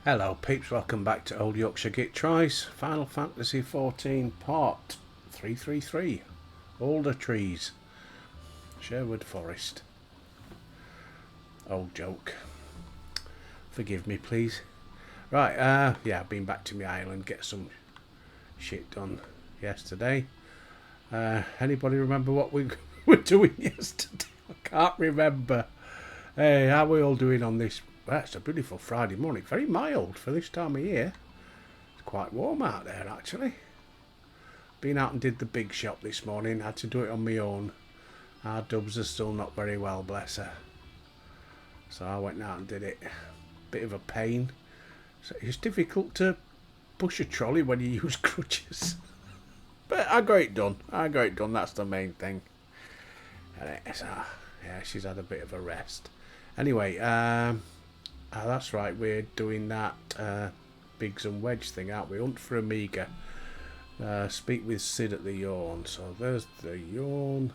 Hello peeps, welcome back to Old Yorkshire Git Tries, Final Fantasy 14 Part 333, Older Trees, Sherwood Forest. Old joke. Forgive me please. Right, yeah, I've been back to my island, get some shit done yesterday. Anybody remember what we were doing yesterday? I can't remember. Hey, how are we all doing on this? Well, it's a beautiful Friday morning, very mild for this time of year. It's quite warm out there actually. Been out and did the big shop this morning, had to do it on my own. Our dubs are still not very well, bless her. So I went out and did it. Bit of a pain. So it's difficult to push a trolley when you use crutches. But I got it done. That's the main thing. So, yeah, she's had a bit of a rest. Anyway, that's right, we're doing that Biggs and Wedge thing, aren't we? Hunt for Amiga. Speak with Sid at the Yawn. So there's the Yawn.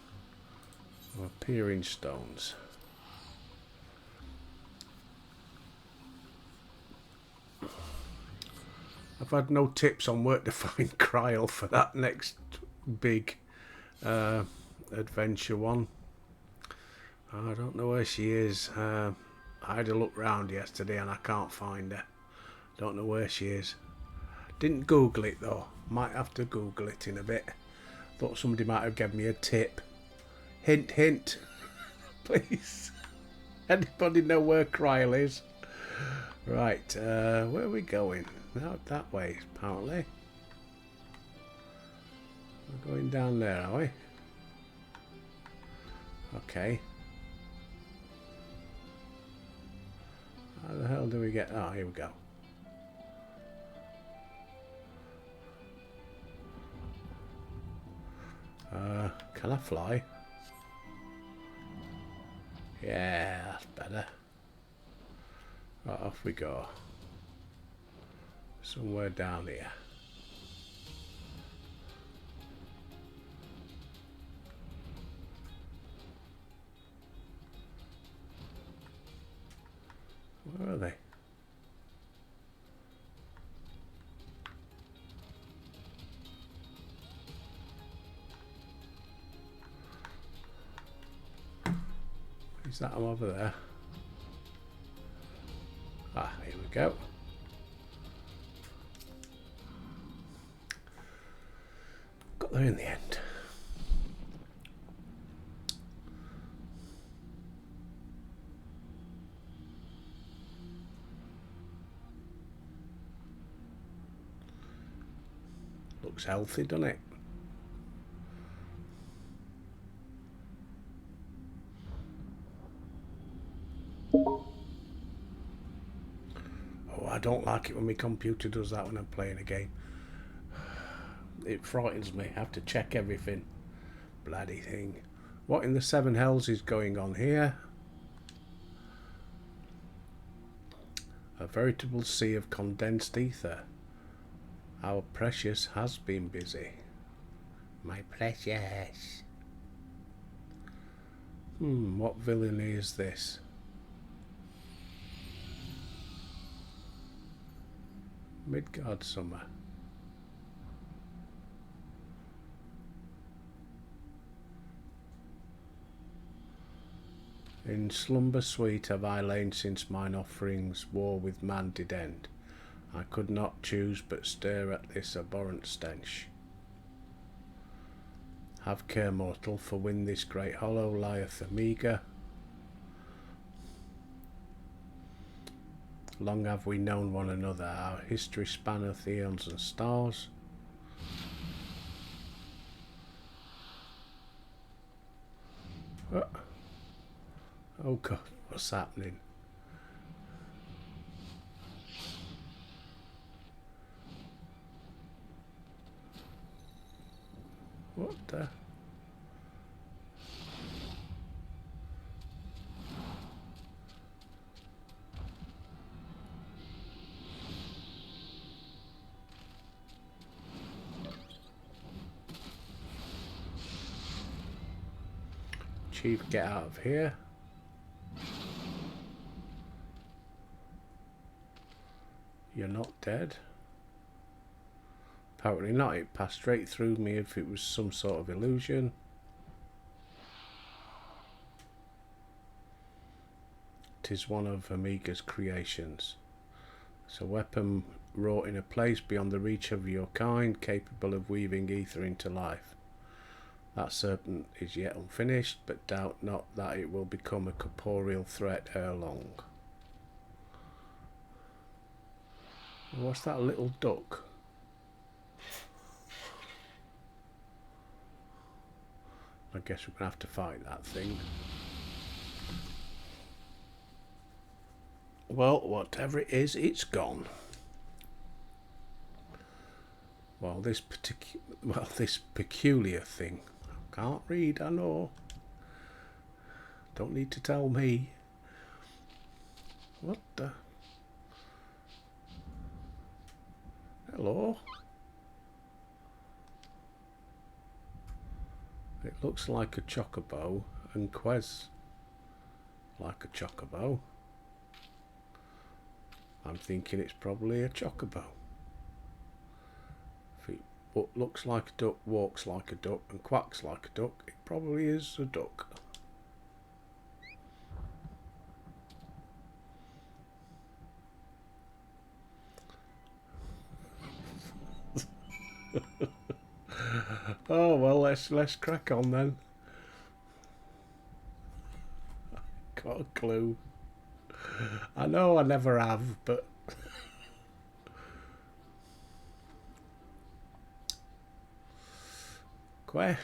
Appearing Stones. I've had no tips on where to find Kryl for that next big adventure one. I don't know where she is. I had a look round yesterday and I can't find her. Don't know where she is. Didn't Google it though. Might have to Google it in a bit. Thought somebody might have given me a tip. Hint, hint. Please. Anybody know where Kryl is? Right, where are we going? Out that way, apparently. We're going down there, are we? Okay. How the hell do we get... Oh, here we go. Can I fly? Yeah, that's better. Right, off we go. Somewhere down here. Where are they? Is that them over there? Ah, here we go. Got there in the end. Looks healthy, doesn't it? Oh, I don't like it when my computer does that when I'm playing a game. It frightens me. I have to check everything. Bloody thing. What in the seven hells is going on here? A veritable sea of condensed ether. Our precious has been busy. My precious. What villainy is this? Midgard Summer. In slumber sweet have I lain since mine offerings war with man did end. I could not choose but stare at this abhorrent stench. Have care, mortal, for within this great hollow lieth Amiga. Long have we known one another, our history spanneth eons and stars. Oh God, what's happening? What the? Chief, get out of here. You're not dead. Apparently not. It passed straight through me if it was some sort of illusion. It is one of Omega's creations. It's a weapon wrought in a place beyond the reach of your kind, capable of weaving ether into life. That serpent is yet unfinished, but doubt not that it will become a corporeal threat ere long. What's that little duck? I guess we're going to have to fight that thing. Well, whatever it is, it's gone. Well, this peculiar thing. I can't read, I know. Don't need to tell me. What the? Hello? It looks like a chocobo, and Quez like a chocobo. I'm thinking it's probably a chocobo. If it looks like a duck, walks like a duck, and quacks like a duck, it probably is a duck. Oh well, let's crack on then. Got a clue. I know I never have, but Quez.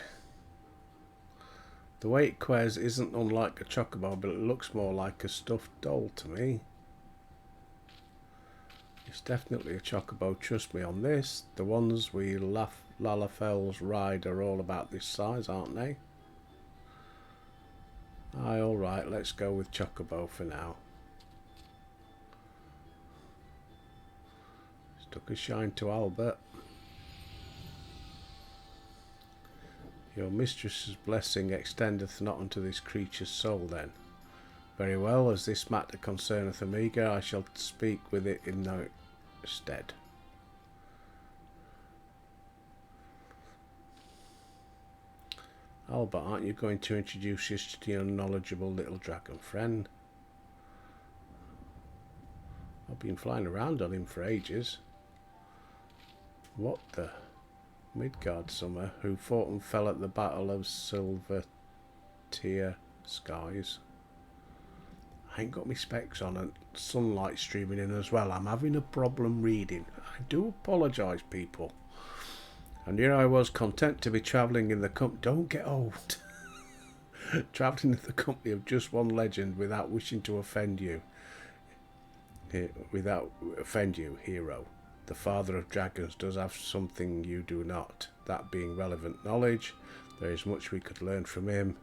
The way it Quez isn't unlike a chocobo, but it looks more like a stuffed doll to me. It's definitely a chocobo, trust me on this. The ones we Lalafels ride are all about this size, aren't they? Aye, alright, let's go with chocobo for now. Stuck a shine to Albert. Your mistress's blessing extendeth not unto this creature's soul then. Very well, as this matter concerneth Omega, I shall speak with it in no stead. Albert, aren't you going to introduce us to your knowledgeable little dragon friend? I've been flying around on him for ages. What the? Midgard Summer, who fought and fell at the Battle of Silver Tier Skies. I ain't got my specs on and sunlight streaming in as well. I'm having a problem reading. I do apologise, people. And here I was, content to be travelling in the company. Don't get old. Travelling in the company of just one legend without wishing to offend you. Hero. The father of dragons does have something you do not. That being relevant knowledge. There is much we could learn from him.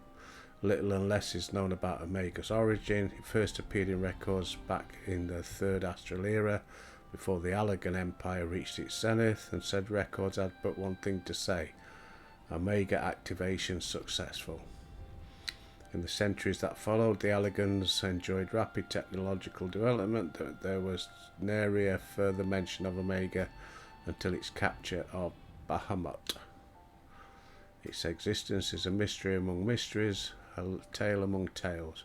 Little and less is known about Omega's origin. It first appeared in records back in the Third Astral Era, before the Allegan Empire reached its zenith, and said records had but one thing to say: Omega activation successful. In the centuries that followed, the Allegans enjoyed rapid technological development. There was nary a further mention of Omega until its capture of Bahamut. Its existence is a mystery among mysteries, a tale among tales.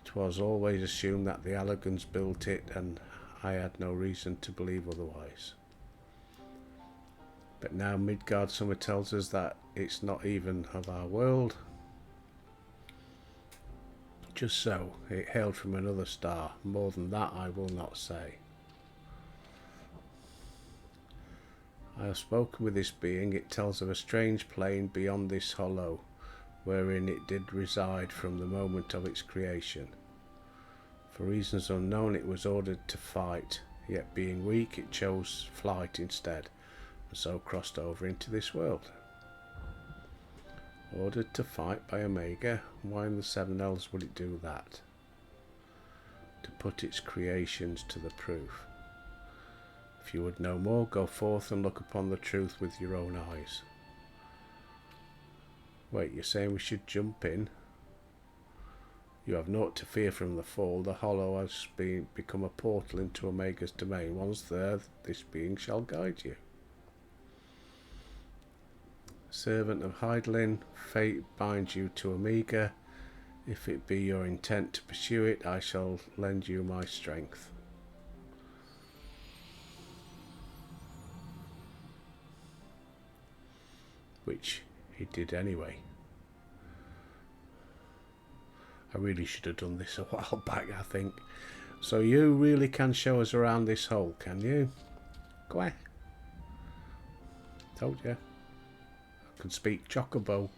It was always assumed that the Allegans built it, and I had no reason to believe otherwise. But now Midgard Summer tells us that it's not even of our world. Just so, it hailed from another star. More than that I will not say. I have spoken with this being. It tells of a strange plane beyond this hollow, wherein it did reside from the moment of its creation. For reasons unknown it was ordered to fight, yet being weak it chose flight instead, and so crossed over into this world. Ordered to fight by Omega? Why in the Seven Hells would it do that? To put its creations to the proof. If you would know more, go forth and look upon the truth with your own eyes. Wait, you're saying we should jump in? You have naught to fear from the fall. The hollow has become a portal into Omega's domain. Once there, this being shall guide you. Servant of Hydaelyn, fate binds you to Omega. If it be your intent to pursue it, I shall lend you my strength. Which he did anyway. I really should have done this a while back, I think. So you really can show us around this hole, can you? Go on. Told you. I can speak chocobo.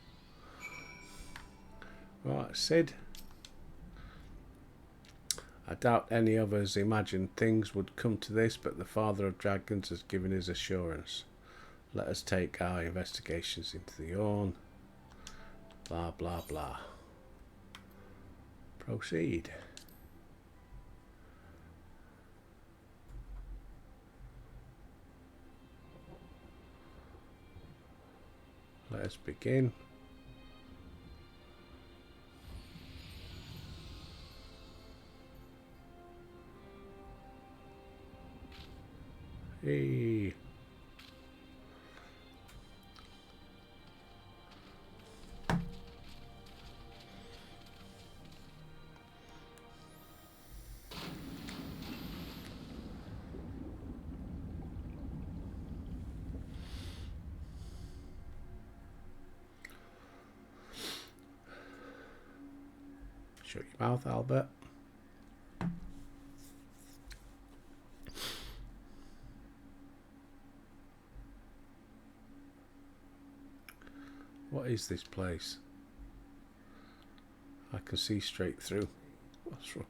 Right, Sid. I doubt any of us imagined things would come to this, but the Father of Dragons has given his assurance. Let us take our investigations into the Orn. Blah, blah, blah. Proceed. Let us begin. Hey. Shut your mouth, Albert. What is this place? I can see straight through. What's wrong?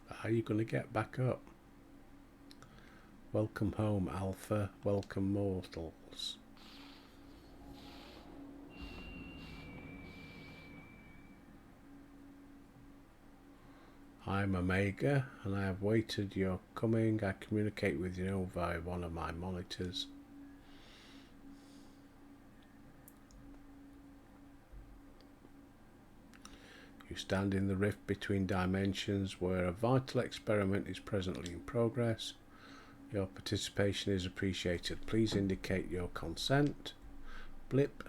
How are you going to get back up? Welcome home, Alpha. Welcome, mortals. I'm Omega, and I have waited your coming. I communicate with you via one of my monitors. You stand in the rift between dimensions where a vital experiment is presently in progress. Your participation is appreciated. Please indicate your consent. Blip.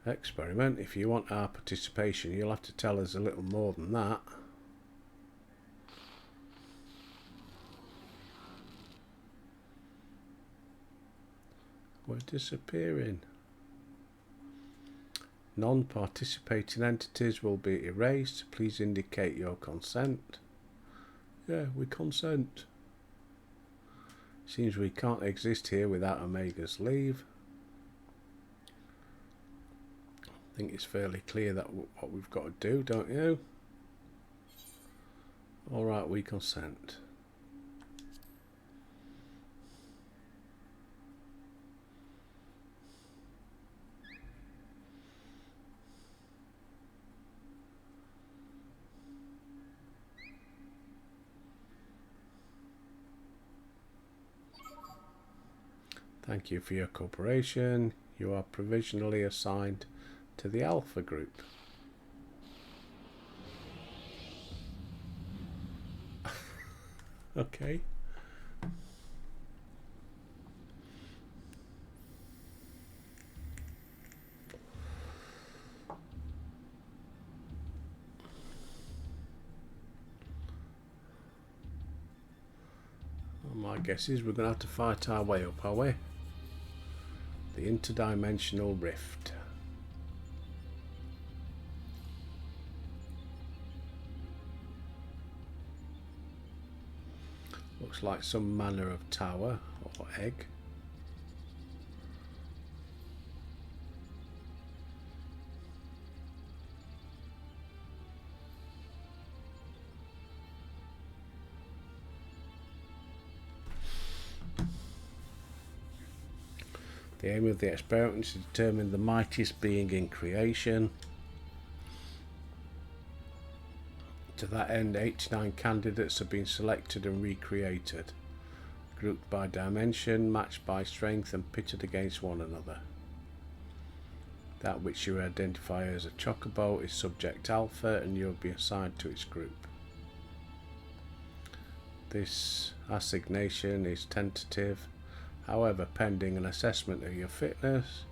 Experiment. If you want our participation, you'll have to tell us a little more than that. We're disappearing. Non-participating entities will be erased. Please indicate your consent. Yeah, we consent. Seems we can't exist here without Omega's leave. I think it's fairly clear that what we've got to do, don't you? Alright, we consent. Thank you for your cooperation. You are provisionally assigned to the Alpha group. Okay. Well, my guess is we're going to have to fight our way up, are we? The interdimensional rift. Looks like some manner of tower or egg. The aim of the experiment is to determine the mightiest being in creation. To that end, 89 candidates have been selected and recreated. The grouped by dimension, matched by strength, and pitted against one another. That which you identify as a chocobo is subject alpha, and you'll be assigned to its group. This assignation is tentative, however, pending an assessment of your fitness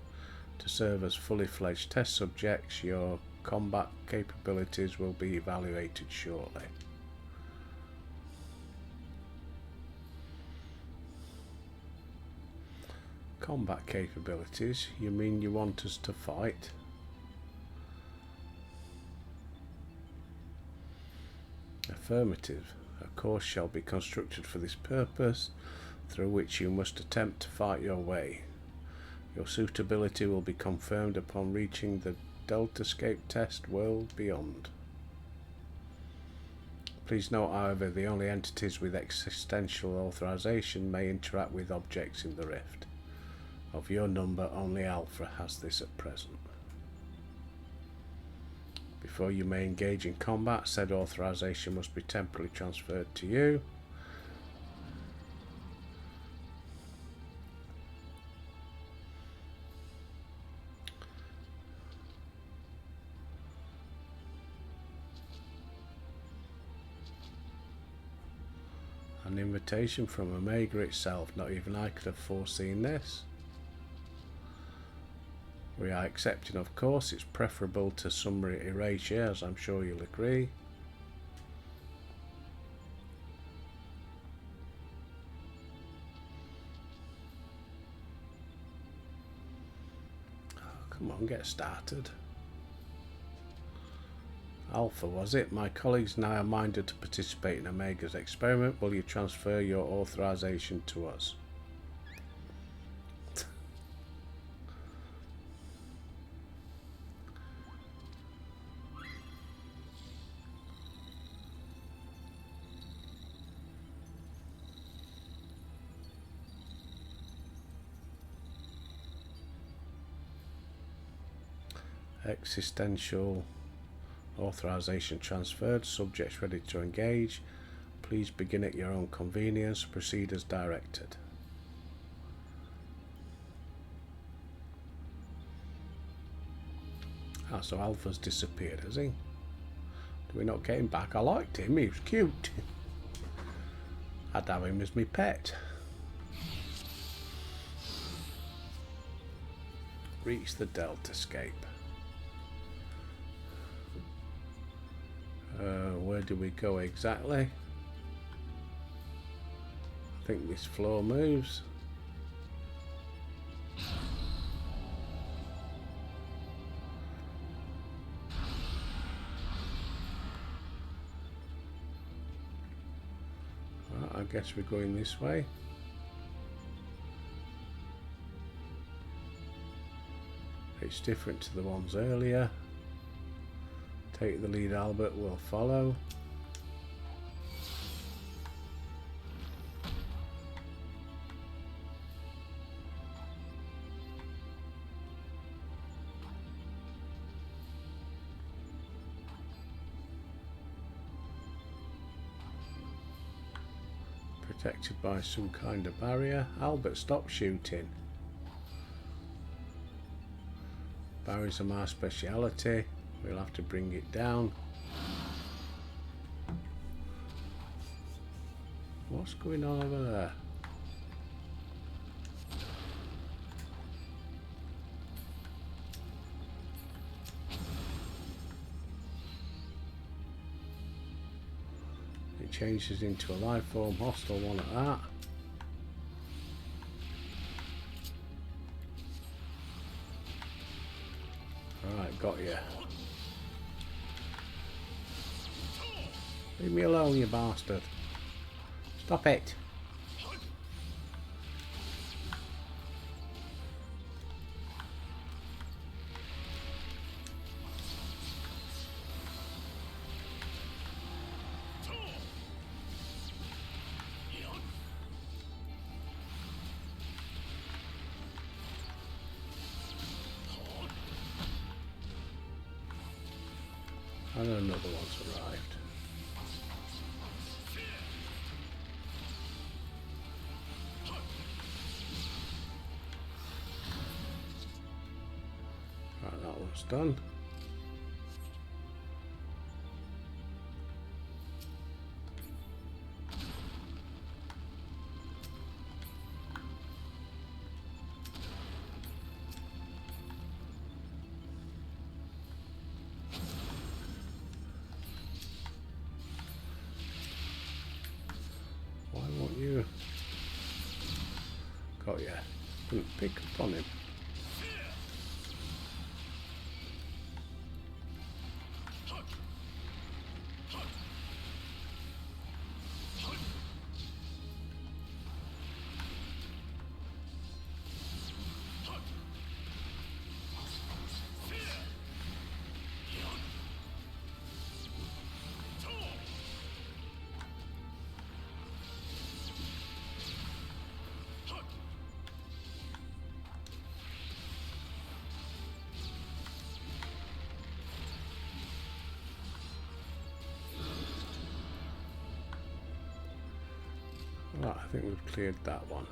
to serve as fully fledged test subjects, your combat capabilities will be evaluated shortly. Combat capabilities? You mean you want us to fight? Affirmative. A course shall be constructed for this purpose, through which you must attempt to fight your way. Your suitability will be confirmed upon reaching the Deltascape test world beyond. Please note, however, the only entities with existential authorization may interact with objects in the rift. Of your number, only Alpha has this at present. Before you may engage in combat, said authorization must be temporarily transferred to you. An invitation from Omega itself. Not even I could have foreseen this. We are accepting, of course. It's preferable to summary erasure, as I'm sure you'll agree. Oh, come on, get started. Alpha, was it? My colleagues and I are minded to participate in Omega's experiment. Will you transfer your authorization to us? Existential authorization transferred. Subjects ready to engage. Please begin at your own convenience. Proceed as directed. Ah, so Alpha's disappeared, has he? Do we not get him back? I liked him, he was cute. I'd have him as my pet. Reach the Deltascape. Where do we go exactly? I think this floor moves. Well, I guess we're going this way. It's different to the ones earlier. Take the lead, Albert will follow. Protected by some kind of barrier. Albert, stop shooting. Barriers are my speciality. We'll have to bring it down. What's going on over there? It changes into a life form, hostile one at that. Alright, got you. Leave me alone, you bastard. Stop it. And another one's arrived. Right, that one's done. Why won't you? Got ya. Couldn't pick up on him. Right, I think we've cleared that one.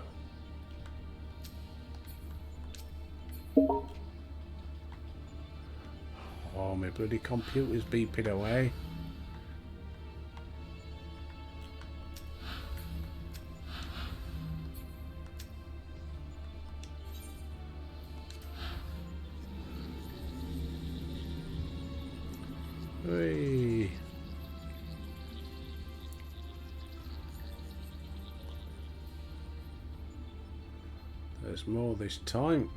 Oh, my bloody computer's beeping away. Hey. There's more this time.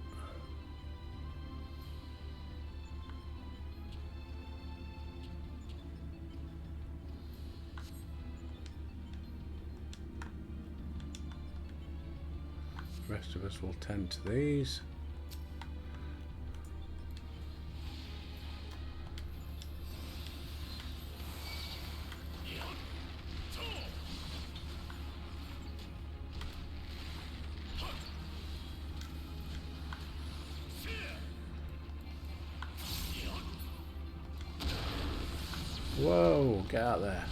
The rest of us will tend to these. Whoa, get out there.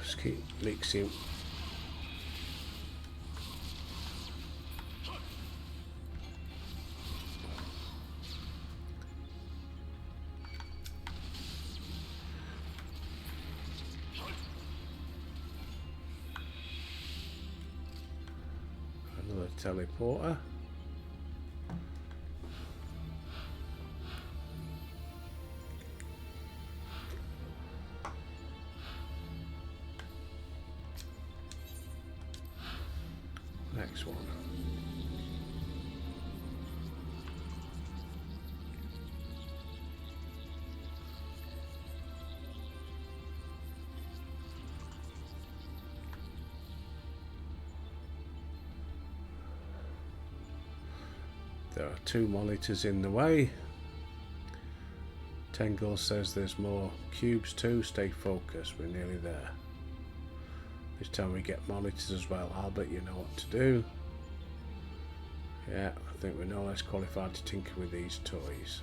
Just keep mixing. Another teleporter. Next one. There are two monitors in the way. Tengel says there's more cubes too. Stay focused, we're nearly there. This time we get monitors as well. Albert, you know what to do. Yeah, I think we're no less qualified to tinker with these toys.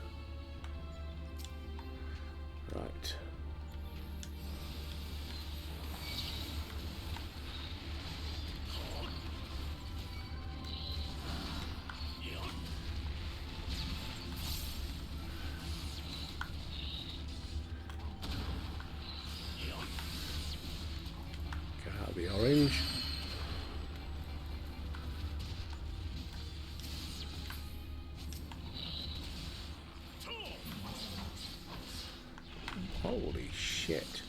Right. Holy shit.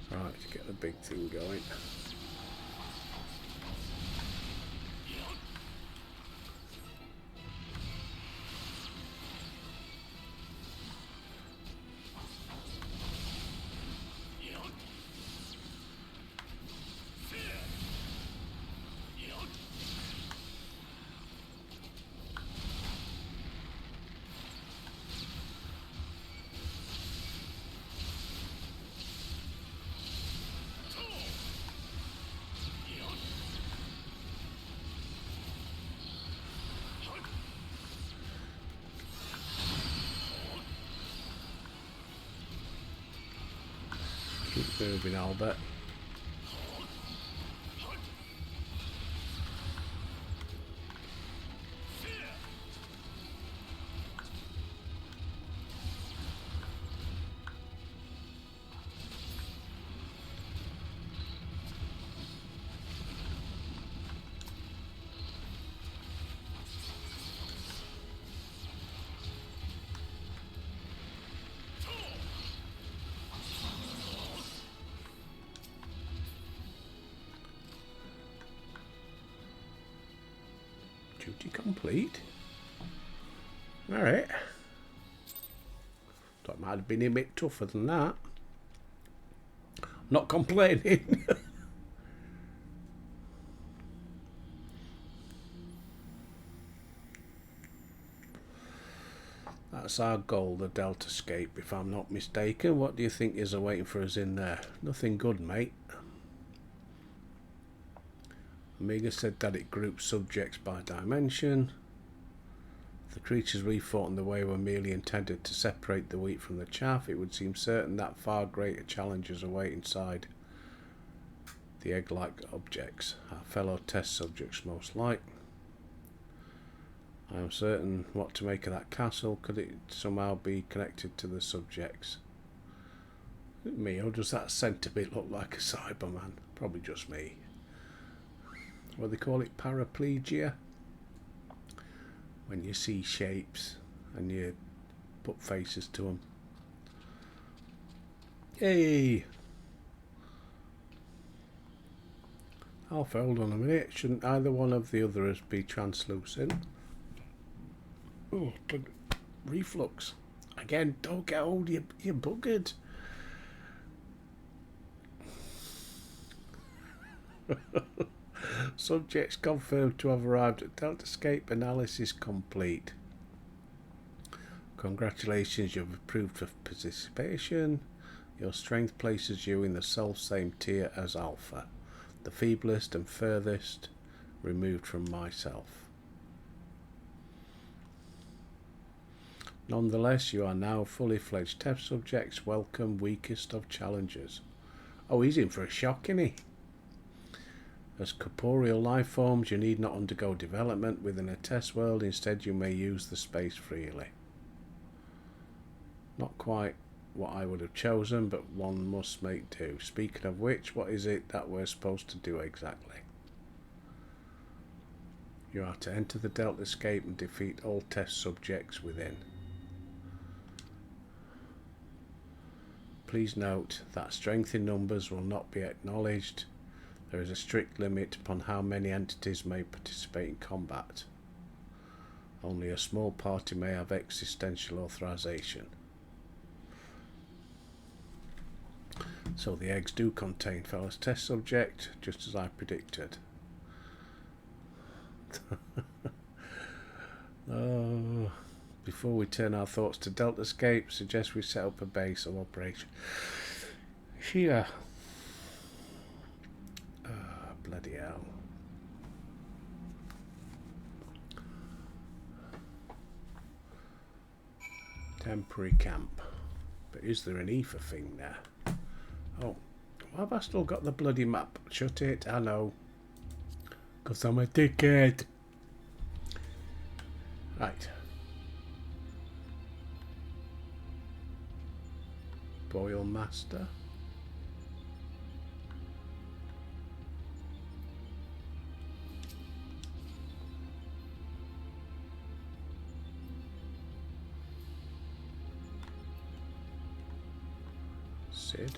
Right, to get the big thing going. Keep moving, Albert. Duty complete. Alright. Thought it might have been a bit tougher than that. Not complaining. That's our goal, the Delta Escape, if I'm not mistaken. What do you think is awaiting for us in there? Nothing good, mate. Amiga said that it groups subjects by dimension. If the creatures we fought in the way were merely intended to separate the wheat from the chaff, it would seem certain that far greater challenges await inside the egg-like objects. Our fellow test subjects most like. I am certain what to make of that castle. Could it somehow be connected to the subjects? Me, or does that centre bit look like a Cyberman? Probably just me. What do they call it? Paraplegia? When you see shapes and you put faces to them. Hey! Alpha, hold on a minute. Shouldn't either one of the others be translucent? Oh, reflux. Again, don't get old, you're buggered. Subjects confirmed to have arrived at Delta Escape. Analysis complete. Congratulations, you've approved for participation. Your strength places you in the self-same tier as Alpha, the feeblest and furthest removed from myself. Nonetheless, you are now fully fledged test subjects. Welcome, weakest of challengers. Oh, he's in for a shock, isn't he? As corporeal life forms, you need not undergo development within a test world. Instead, you may use the space freely. Not quite what I would have chosen, but one must make do. Speaking of which, what is it that we're supposed to do exactly? You are to enter the Delta Escape and defeat all test subjects within. Please note that strength in numbers will not be acknowledged. There is a strict limit upon how many entities may participate in combat. Only a small party may have existential authorization. So the eggs do contain fellows test subject, just as I predicted. Oh, before we turn our thoughts to Delta Escape, suggest we set up a base of operation here. Bloody hell. Temporary camp. But is there an ether thing there? Oh, why have I still got the bloody map? Shut it, I know. Because I'm a dickhead. Right. Boil Master. Sid.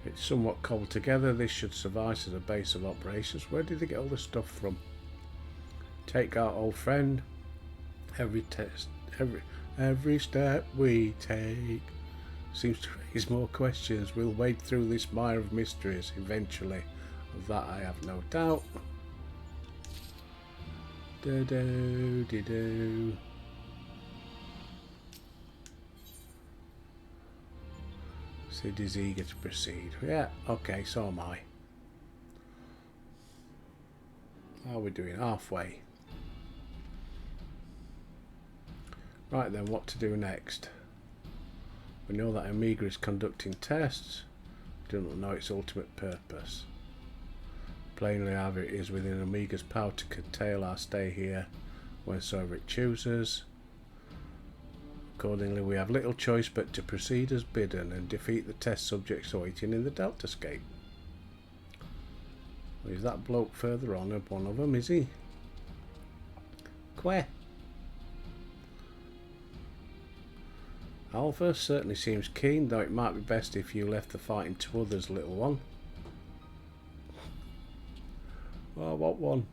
It's somewhat cobbled together. This should suffice as a base of operations. Where did they get all this stuff from? Take our old friend. Every step we take seems to raise more questions. We'll wade through this mire of mysteries eventually. Of that I have no doubt. Do-do-de-do. Sid is eager to proceed. Yeah, okay, so am I. How are we doing? Halfway. Right then, what to do next? We know that Omega is conducting tests. We do not know its ultimate purpose. Plainly, however, it is within Omega's power to curtail our stay here whensoever it chooses. Accordingly, we have little choice but to proceed as bidden and defeat the test subjects awaiting in the Deltascape. Well, is that bloke further on one of them, is he? Where? Alpha certainly seems keen, though it might be best if you left the fighting to others, little one. Oh, what one?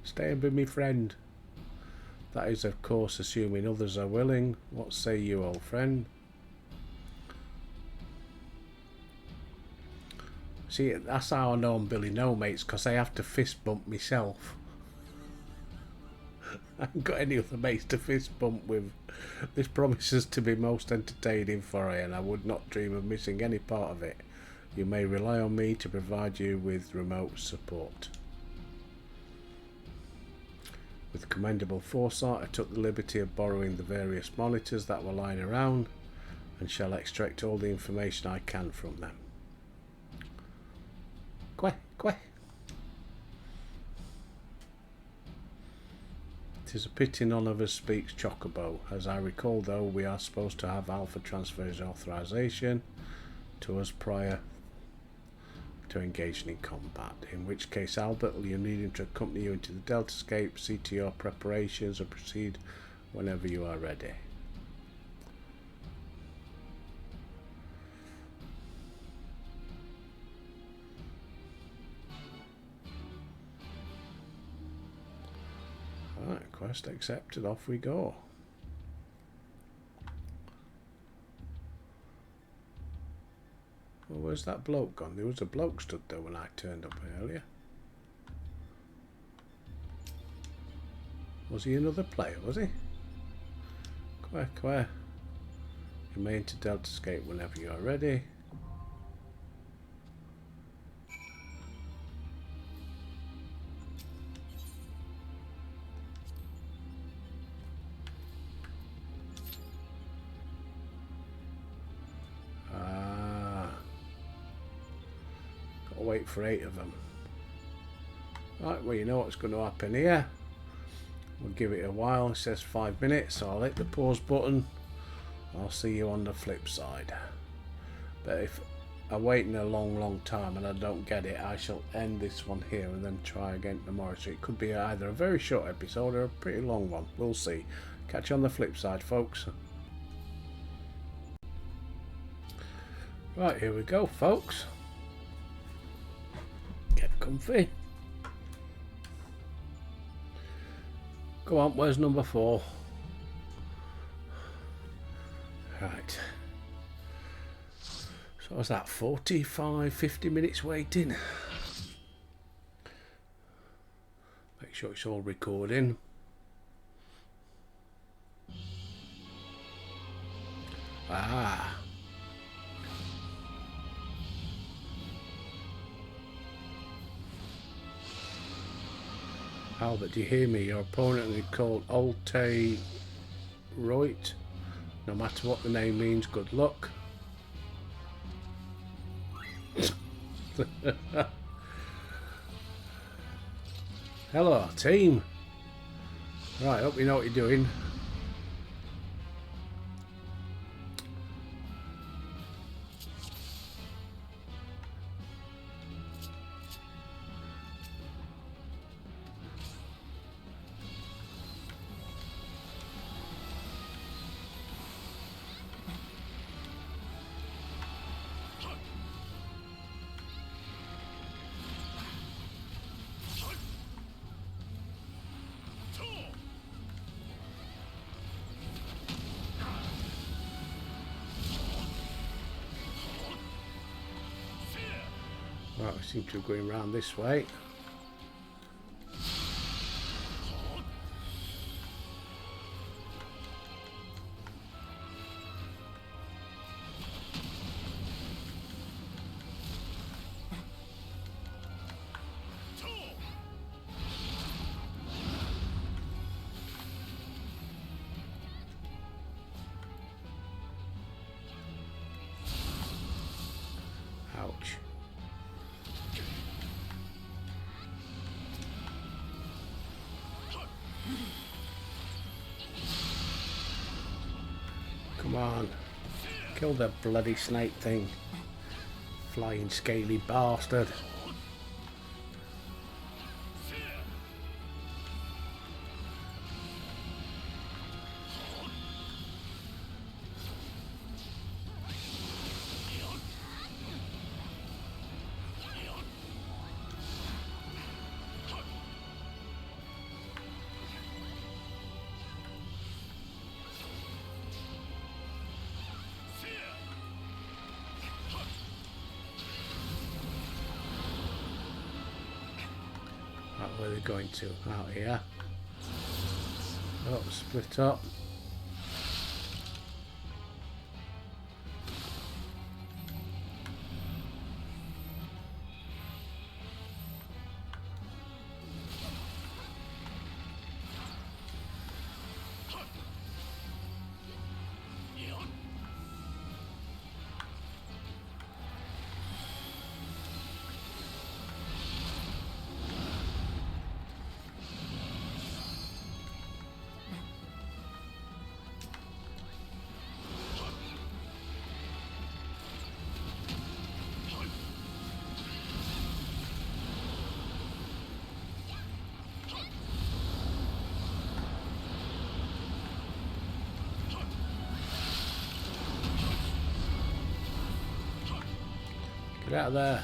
Stay and be me friend. That is, of course, assuming others are willing. What say you, old friend? See, that's how I know I'm Billy No Mates, because I have to fist bump myself. I haven't got any other mates to fist bump with. This promises to be most entertaining for you, and I would not dream of missing any part of it. You may rely on me to provide you with remote support. With commendable foresight, I took the liberty of borrowing the various monitors that were lying around and shall extract all the information I can from them. Quack, quack. It is a pity none of us speaks Chocobo. As I recall, though, we are supposed to have Alpha transfers authorization to us prior to engaging in combat, in which case Albert will need him to accompany you into the Deltascape, see to your preparations, and proceed whenever you are ready. Alright, quest accepted, off we go. Well, where's that bloke gone? There was a bloke stood there when I turned up earlier. Was he another player, was he? Where? You may enter Deltascape whenever you are ready. Wait for 8 of them. Right, well, you know what's going to happen here. We'll give it a while. It says 5 minutes, so I'll hit the pause button. I'll see you on the flip side. But if I'm waiting a long time and I don't get it, I shall end this one here and then try again tomorrow. So it could be either a very short episode or a pretty long one. We'll see. Catch you on the flip side, folks. Right, here we go, folks. Get comfy. Go on, where's number 4? Right. So what's that, 45, 50 minutes waiting? Make sure it's all recording. Ah. Albert, do you hear me? Your opponent is called Alte Roit. No matter what the name means, good luck. Hello, team. Right, hope you know what you're doing. I seem to be going round this way. Ouch. Come on. Kill the bloody snake thing. Flying scaly bastard. Where are they going to? Out here. Oh, split up. Get out of there.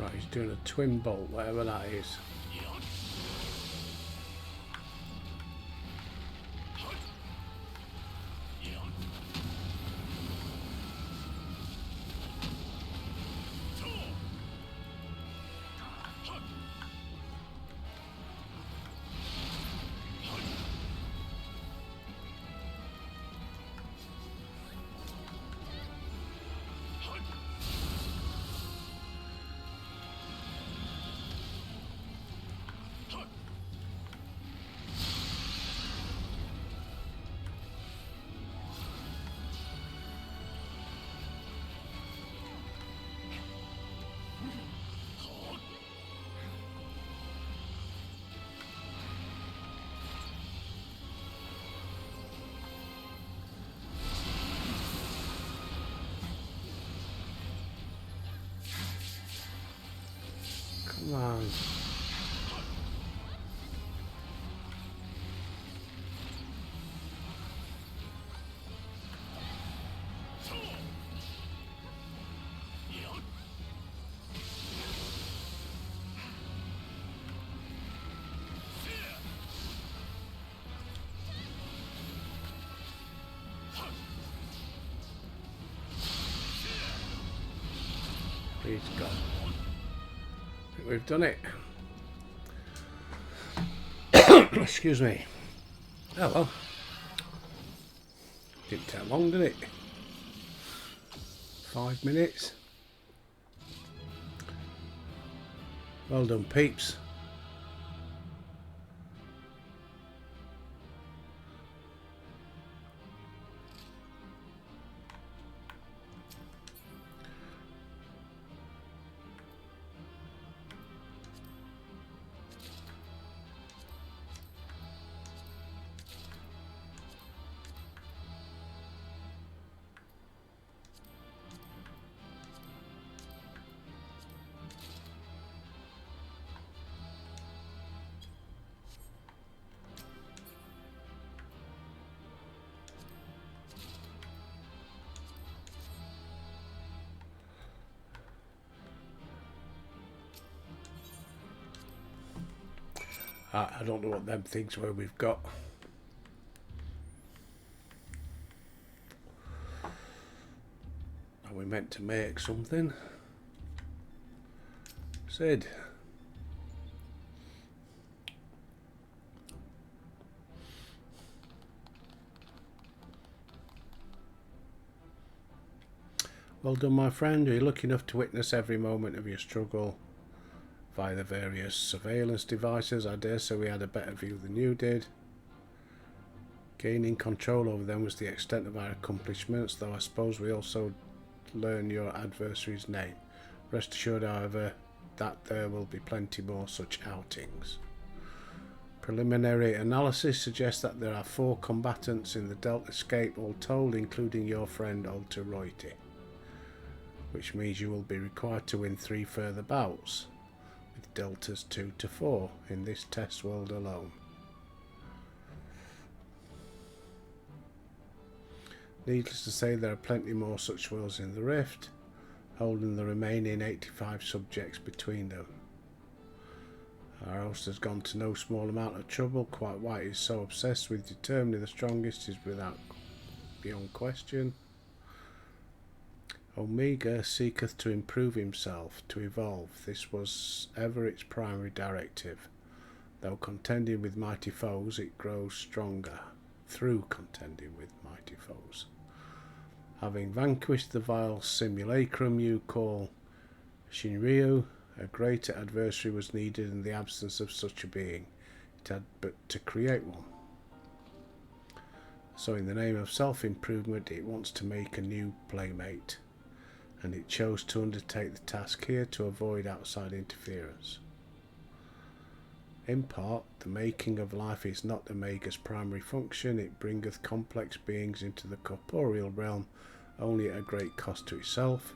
Right, he's doing a twin bolt, whatever that is. Come on. Please God. I think we've done it. Excuse me. Oh well. Didn't take long, did it? 5 minutes. Well done, peeps. I don't know what them things were we've got. Are we meant to make something? Sid. Well done, my friend. You're lucky enough to witness every moment of your struggle via the various surveillance devices. I dare say we had a better view than you did. Gaining control over them was the extent of our accomplishments, though I suppose we also learn your adversary's name. Rest assured, however, that there will be plenty more such outings. Preliminary analysis suggests that there are 4 combatants in the Delta escape, all told, including your friend Alter Reuty, which means you will be required to win 3 further bouts, with deltas 2 to 4 in this test world alone. Needless to say, there are plenty more such worlds in the Rift, holding the remaining 85 subjects between them. Our host has gone to no small amount of trouble. Quite why he is so obsessed with determining the strongest is beyond question. Omega seeketh to improve himself, to evolve. This was ever its primary directive. Though contending with mighty foes, it grows stronger through contending with mighty foes. Having vanquished the vile simulacrum you call Shinryu, a greater adversary was needed in the absence of such a being. It had but to create one. So in the name of self-improvement, it wants to make a new playmate, and it chose to undertake the task here to avoid outside interference. In part, the making of life is not Omega's primary function. It bringeth complex beings into the corporeal realm only at a great cost to itself.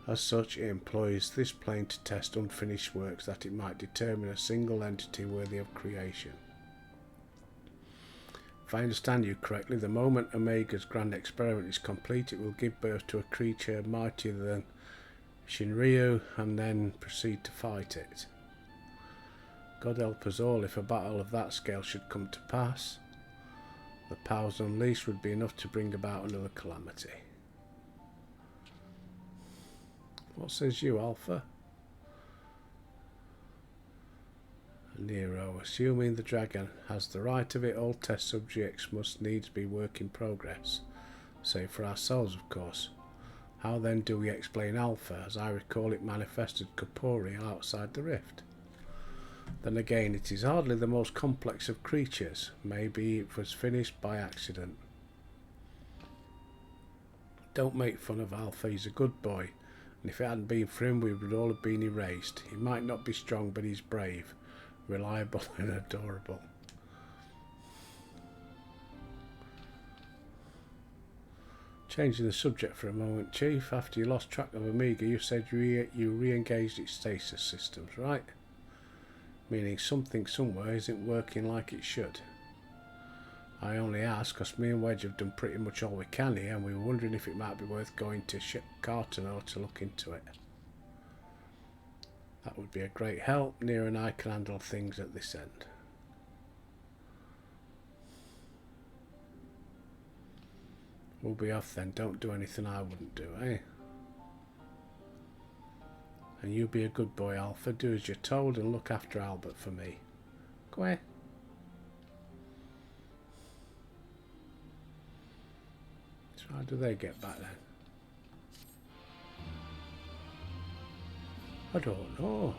As such, it employs this plane to test unfinished works that it might determine a single entity worthy of creation. If I understand you correctly, the moment Omega's grand experiment is complete, it will give birth to a creature mightier than Shinryu and then proceed to fight it. God help us all if a battle of that scale should come to pass. The powers unleashed would be enough to bring about another calamity. What says you, Alpha? Nero, assuming the dragon has the right of it, all test subjects must needs be work in progress. Save for ourselves, of course. How then do we explain Alpha? As I recall, it manifested corporeal outside the rift. Then again, it is hardly the most complex of creatures. Maybe it was finished by accident. Don't make fun of Alpha, he's a good boy, and if it hadn't been for him, we would all have been erased. He might not be strong, but he's brave, reliable and adorable. Changing the subject for a moment, Chief, after you lost track of Omega, you said you re-engaged its stasis systems, right? Meaning something somewhere isn't working like it should. I only ask because me and Wedge have done pretty much all we can here, and we were wondering if it might be worth going to Cartono to look into it. That would be a great help. Nero and I can handle things at this end. We'll be off then. Don't do anything I wouldn't do, eh? And you be a good boy, Alpha. Do as you're told and look after Albert for me. Go away. So how do they get back then? I don't know.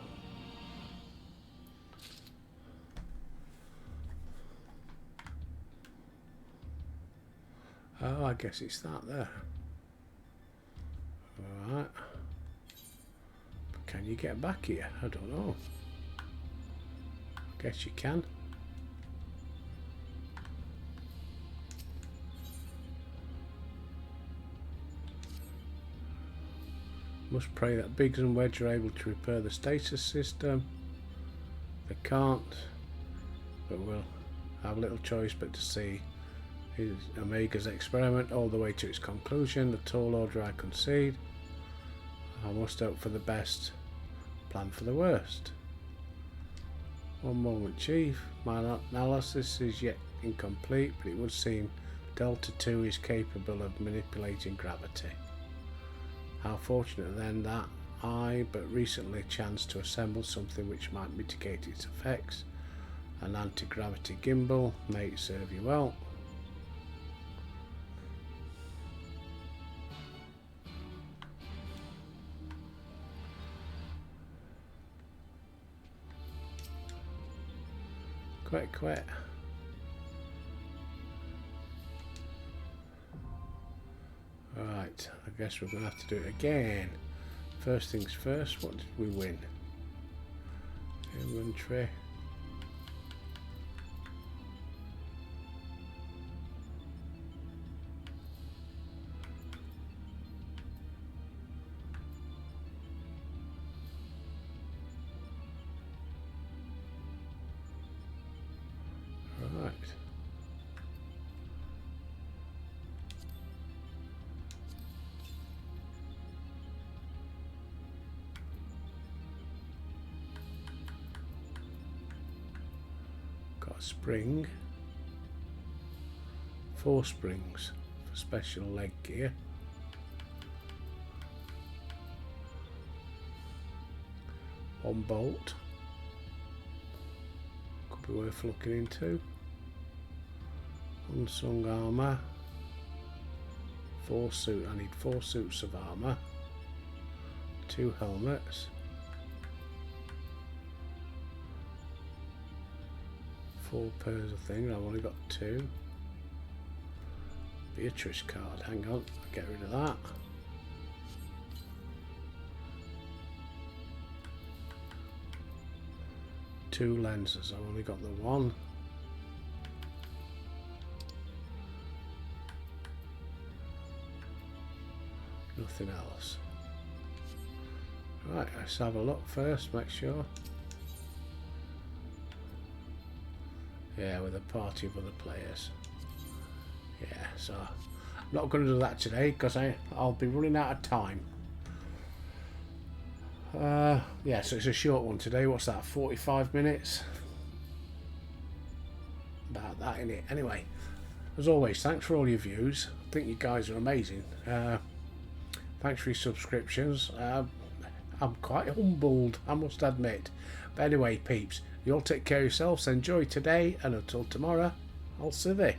Oh, I guess it's that there. Alright. Can you get back here? I don't know. I guess you can. Must pray that Biggs and Wedge are able to repair the stasis system. They can't, but we'll have little choice but to see his Omega's experiment all the way to its conclusion. The tall order I concede. I must hope for the best, plan for the worst. One moment, Chief. My analysis is yet incomplete, but it would seem Delta 2 is capable of manipulating gravity. How fortunate then that I but recently chanced to assemble something which might mitigate its effects. An anti-gravity gimbal. May it serve you well. Quit. Right, I guess we're going to have to do it again. First things first, what did we win? Inventory. Right. Got a spring. 4 springs for special leg gear. One bolt. Could be worth looking into. Unsung armour. 4 suit. I need 4 suits of armour. 2 helmets. 4 pairs of things. I've only got 2. Beatrice card. Hang on. I'll get rid of that. Two lenses. I've only got the one. Nothing else. Right, let's have a look first, make sure. Yeah, with a party of other players. Yeah, so I'm not going to do that today because I'll be running out of time. Yeah, so it's a short one today. What's that, 45 minutes? About that, innit? Anyway, as always, thanks for all your views. I think you guys are amazing. Thanks for your subscriptions. I'm quite humbled, I must admit. But anyway, peeps, you all take care of yourselves. Enjoy today, and until tomorrow, I'll see you.